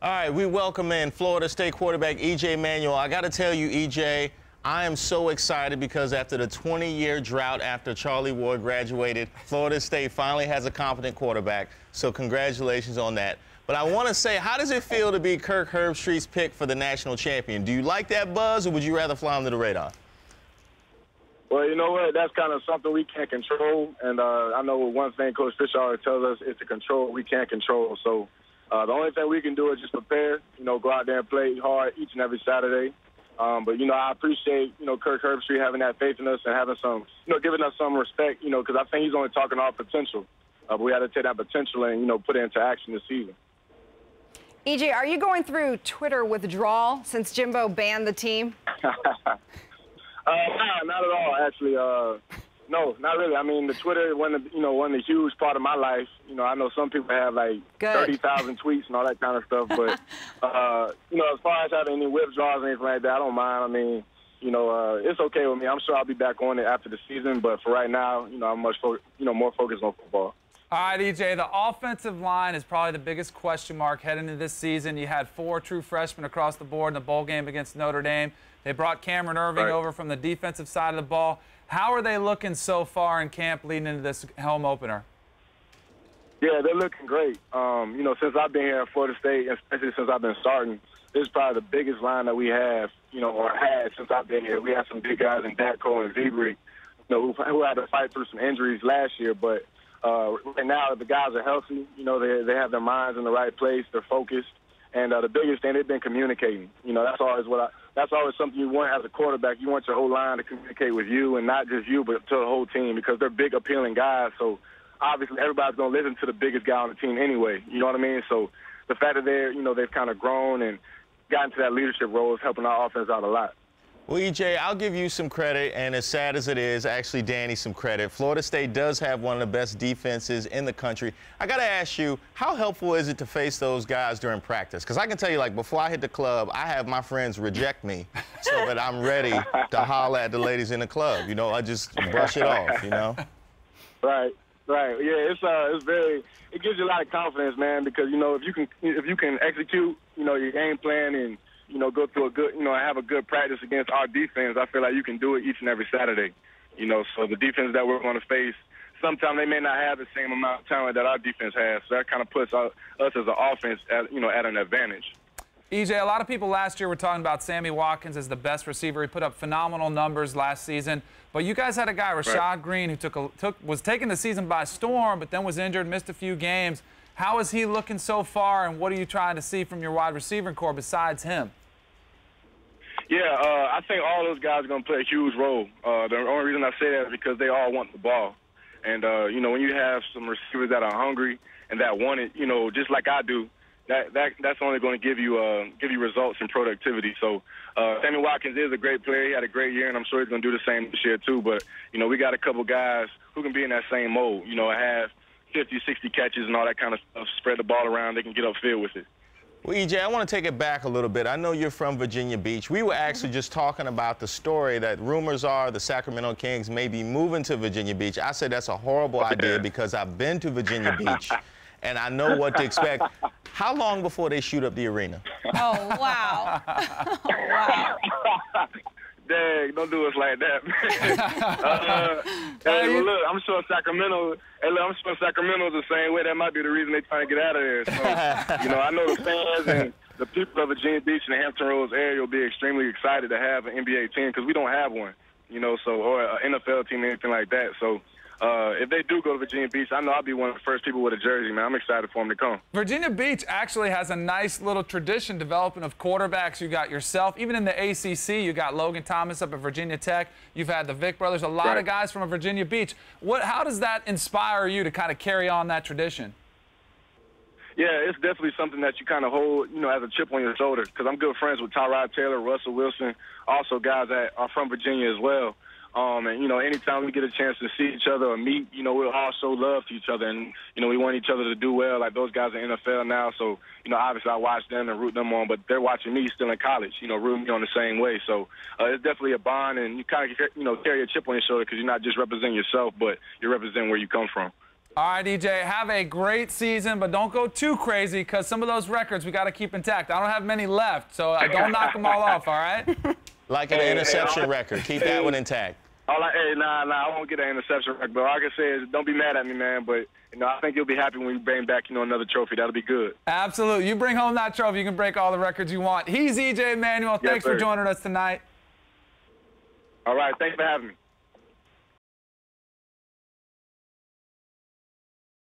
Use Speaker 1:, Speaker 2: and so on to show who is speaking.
Speaker 1: All right, we welcome in Florida State quarterback E.J. Manuel. I got to tell you, E.J., I am so excited because after the 20-year drought after Charlie Ward graduated, Florida State finally has a competent quarterback. So congratulations on that. But I want to say, how does it feel to be Kirk Herbstreit's pick for the national champion? Do you like that buzz, or would you rather fly under the radar?
Speaker 2: Well, you know what? That's kind of something we can't control. And I know one thing Coach Fisher always tells us is to control what we can't control. So the only thing we can do is just prepare, go out there and play hard each and every Saturday. But, I appreciate, Kirk Herbstreit having that faith in us and having some, giving us some respect, because I think he's only talking our potential. But we had to take that potential and, put it into action this season.
Speaker 3: EJ, are you going through Twitter withdrawal since Jimbo banned the team?
Speaker 2: Not at all, actually. No, not really. I mean, the Twitter wasn't a huge part of my life. I know some people have like 30,000 tweets and all that kind of stuff. But as far as having any withdrawals or anything like that, I don't mind. I mean, it's okay with me. I'm sure I'll be back on it after the season. But for right now, I'm much more focused on football.
Speaker 4: All right, EJ, the offensive line is probably the biggest question mark heading into this season. You had 4 true freshmen across the board in the bowl game against Notre Dame. They brought Cameron Irving over from the defensive side of the ball. How are they looking so far in camp leading into this home opener?
Speaker 2: Yeah, they're looking great. Since I've been here at Florida State, especially since I've been starting, this is probably the biggest line that we have, or had since I've been here. We had some big guys in Datco and Zebri, who had to fight through some injuries last year. But right now, the guys are healthy. They have their minds in the right place. They're focused. And the biggest thing, they've been communicating. That's always something you want as a quarterback. You want your whole line to communicate with you, and not just you, but to the whole team, because they're big, appealing guys. So obviously everybody's going to listen to the biggest guy on the team anyway. You know what I mean? So the fact that they've kind of grown and gotten to that leadership role is helping our offense out a lot.
Speaker 1: Well, EJ, I'll give you some credit, and as sad as it is, actually Danny some credit. Florida State does have one of the best defenses in the country. I got to ask you, how helpful is it to face those guys during practice? Because I can tell you, like, before I hit the club, I have my friends reject me so that I'm ready to holler at the ladies in the club. I just brush it off,
Speaker 2: Right. Yeah, it gives you a lot of confidence, man, because, if you can execute, your game plan and, go through a good, have a good practice against our defense, I feel like you can do it each and every Saturday. So the defense that we're going to face, sometimes they may not have the same amount of talent that our defense has. So that kind of puts us as an offense at an advantage.
Speaker 4: EJ, a lot of people last year were talking about Sammy Watkins as the best receiver. He put up phenomenal numbers last season. But you guys had a guy, Rashad Green, who was taking the season by storm, but then was injured, missed a few games. How is he looking so far, and what are you trying to see from your wide receiving corps besides him?
Speaker 2: Yeah, I think all those guys are going to play a huge role. The only reason I say that is because they all want the ball. And, when you have some receivers that are hungry and that want it, just like I do, that's only going to give you results and productivity. So Sammy Watkins is a great player. He had a great year, and I'm sure he's going to do the same this year too. But, we got a couple guys who can be in that same mode, have 50, 60 catches and all that kind of stuff, spread the ball around. They can get upfield with it.
Speaker 1: Well, EJ, I want to take it back a little bit. I know you're from Virginia Beach. We were actually just talking about the story that rumors are the Sacramento Kings may be moving to Virginia Beach. I said that's a horrible idea because I've been to Virginia Beach and I know what to expect. How long before they shoot up the arena?
Speaker 3: Oh, wow. Wow.
Speaker 2: Dang, don't do us like that, man. Look, I'm sure Sacramento. I'm sure Sacramento's the same way. That might be the reason they're trying to get out of there. So, I know the fans and the people of Virginia Beach and the Hampton Roads area will be extremely excited to have an NBA team because we don't have one, or an NFL team or anything like that. So, if they do go to Virginia Beach, I know I'll be one of the first people with a jersey, man. I'm excited for them to come.
Speaker 4: Virginia Beach actually has a nice little tradition developing of quarterbacks. You got yourself. Even in the ACC, you got Logan Thomas up at Virginia Tech. You've had the Vick brothers, a lot of guys from Virginia Beach. How does that inspire you to kind of carry on that tradition?
Speaker 2: Yeah, it's definitely something that you kind of hold, as a chip on your shoulder, because I'm good friends with Tyrod Taylor, Russell Wilson, also guys that are from Virginia as well. And, anytime we get a chance to see each other or meet, we'll all show love to each other. And, we want each other to do well. Like those guys are in the NFL now. So, obviously I watch them and root them on, but they're watching me still in college, rooting me on the same way. So it's definitely a bond, and you kind of, carry a chip on your shoulder because you're not just representing yourself, but you're representing where you come from.
Speaker 4: All right, EJ, have a great season, but don't go too crazy because some of those records we got to keep intact. I don't have many left, so don't knock them all off, all right?
Speaker 1: Like an interception record. Keep that one intact.
Speaker 2: I won't get an interception record. But all I can say is don't be mad at me, man. But, I think you'll be happy when we bring back, another trophy. That'll be good.
Speaker 4: Absolutely. You bring home that trophy, you can break all the records you want. He's EJ Manuel. Thanks for joining us tonight.
Speaker 2: All right. Thanks for having me.